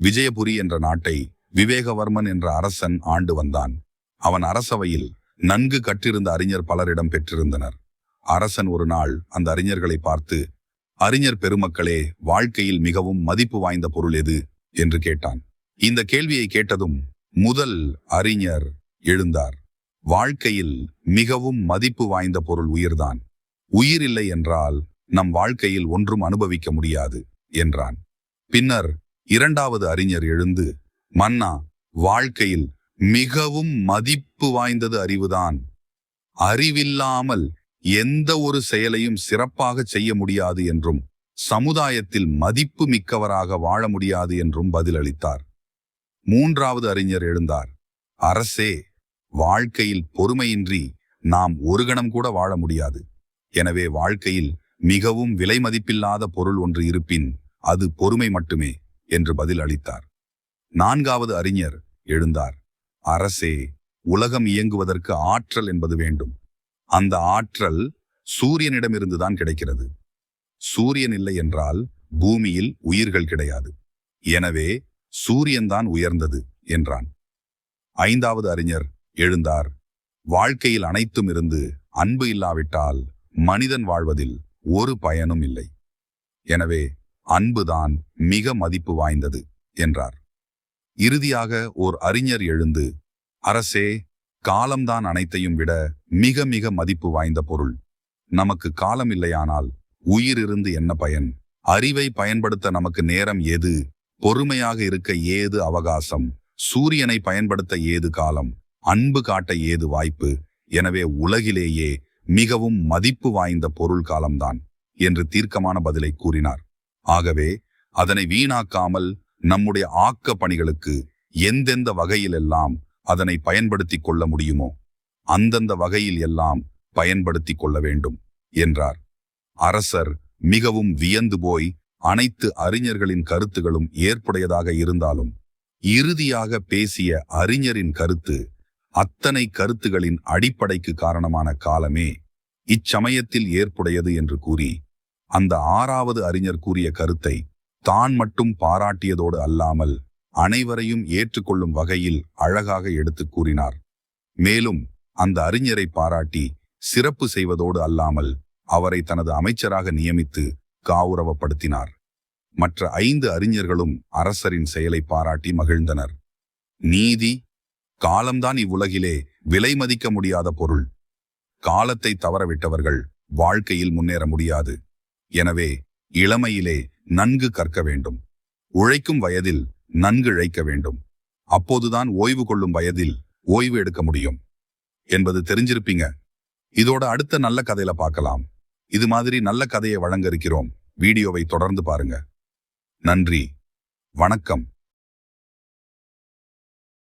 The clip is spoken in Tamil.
விஜயபுரி என்ற நாட்டை விவேகவர்மன் என்ற அரசன் ஆண்டு வந்தான். அவன் அரசவையில் நன்கு கற்றிருந்த அறிஞர் பலரிடம் பெற்றிருந்தனர். அரசன் ஒரு நாள் அந்த அறிஞர்களை பார்த்து, அறிஞர் பெருமக்களே, வாழ்க்கையில் மிகவும் மதிப்பு வாய்ந்த பொருள் எது என்று கேட்டான். இந்த கேள்வியை கேட்டதும் முதல் அறிஞர் எழுந்தார். வாழ்க்கையில் மிகவும் மதிப்பு வாய்ந்த பொருள் உயிர்தான். உயிர் இல்லை என்றால் நம் வாழ்க்கையில் ஒன்றும் அனுபவிக்க முடியாது என்றான். பின்னர் இரண்டாவது அறிஞர் எழுந்து, மன்னா, வாழ்க்கையில் மிகவும் மதிப்பு வாய்ந்தது அறிவுதான். அறிவில்லாமல் எந்த ஒரு செயலையும் சிறப்பாக செய்ய முடியாது என்றும் சமுதாயத்தில் மதிப்பு மிக்கவராக வாழ முடியாது என்றும் பதிலளித்தார். மூன்றாவது அறிஞர் எழுந்தார். அரசே, வாழ்க்கையில் பொறுமையின்றி நாம் ஒரு கணம் கூட வாழ முடியாது. எனவே வாழ்க்கையில் மிகவும் விலை மதிப்பில்லாத பொருள் ஒன்று இருப்பின் அது பொறுமை மட்டுமே என்று பதில் அளித்தார். நான்காவது அறிஞர் எழுந்தார். அரசே, உலகம் இயங்குவதற்கு ஆற்றல் என்பது வேண்டும். அந்த ஆற்றல் சூரியனிடமிருந்துதான் கிடைக்கிறது. சூரியன் இல்லை என்றால் பூமியில் உயிர்கள் கிடையாது. எனவே சூரியன்தான் உயர்ந்தது என்றான். ஐந்தாவது அறிஞர் எழுந்தார். வாழ்க்கையில் அனைத்தும் இருந்து அன்பு இல்லாவிட்டால் மனிதன் வாழ்வதில் ஒரு பயனும் இல்லை. எனவே அன்புதான் மிக மதிப்பு வாய்ந்தது என்றார். இறுதியாக ஓர் அறிஞர் எழுந்து, அரசே, காலம்தான் அனைத்தையும் விட மிக மிக மதிப்பு வாய்ந்த பொருள். நமக்கு காலம் இல்லையானால் உயிர் இருந்து என்ன பயன்? அறிவை பயன்படுத்த நமக்கு நேரம் ஏது? பொறுமையாக இருக்க ஏது அவகாசம்? சூரியனை பயன்படுத்த ஏது காலம்? அன்பு காட்ட ஏது வாய்ப்பு? எனவே உலகிலேயே மிகவும் மதிப்பு வாய்ந்த பொருள் காலம்தான் என்று தீர்க்கமான பதிலை கூறினார். ஆகவே அதனை வீணாக்காமல் நம்முடைய ஆக்க பணிகளுக்கு எந்தெந்த வகையிலெல்லாம் அதனை பயன்படுத்தி கொள்ள முடியுமோ அந்தந்த வகையில் எல்லாம் பயன்படுத்தி கொள்ள வேண்டும் என்றார். அரசர் மிகவும் வியந்து போய் அனைத்து அறிஞர்களின் கருத்துகளும் ஏற்புடையதாக இருந்தாலும் இறுதியாக பேசிய அறிஞரின் கருத்து அத்தனை கருத்துகளின் அடிப்படைக்கு காரணமான காலமே இச்சமயத்தில் ஏற்புடையது என்று கூறி அந்த ஆறாவது அறிஞர் கூறிய கருத்தை தான் மட்டும் பாராட்டியதோடு அல்லாமல் அனைவரையும் ஏற்றுக்கொள்ளும் வகையில் அழகாக எடுத்து கூறினார். மேலும் அந்த அறிஞரை பாராட்டி சிறப்பு செய்வதோடு அல்லாமல் அவரை தனது அமைச்சராக நியமித்து கௌரவப்படுத்தினார். மற்ற 5 அறிஞர்களும் அரசரின் செயலை பாராட்டி மகிழ்ந்தனர். நீதி, காலம்தான் இவ்வுலகிலே விலை மதிக்க முடியாத பொருள். காலத்தை தவறவிட்டவர்கள் வாழ்க்கையில் முன்னேற முடியாது. எனவே இளமையிலே நன்கு கற்க வேண்டும். உழைக்கும் வயதில் நன்கு இழைக்க வேண்டும். அப்போதுதான் ஓய்வு கொள்ளும் வயதில் ஓய்வு எடுக்க முடியும் என்பது தெரிஞ்சிருப்பீங்க. இதோட அடுத்த நல்ல கதையில பார்க்கலாம். இது மாதிரி நல்ல கதையை வழங்க இருக்கிறோம். வீடியோவை தொடர்ந்து பாருங்க. நன்றி, வணக்கம்.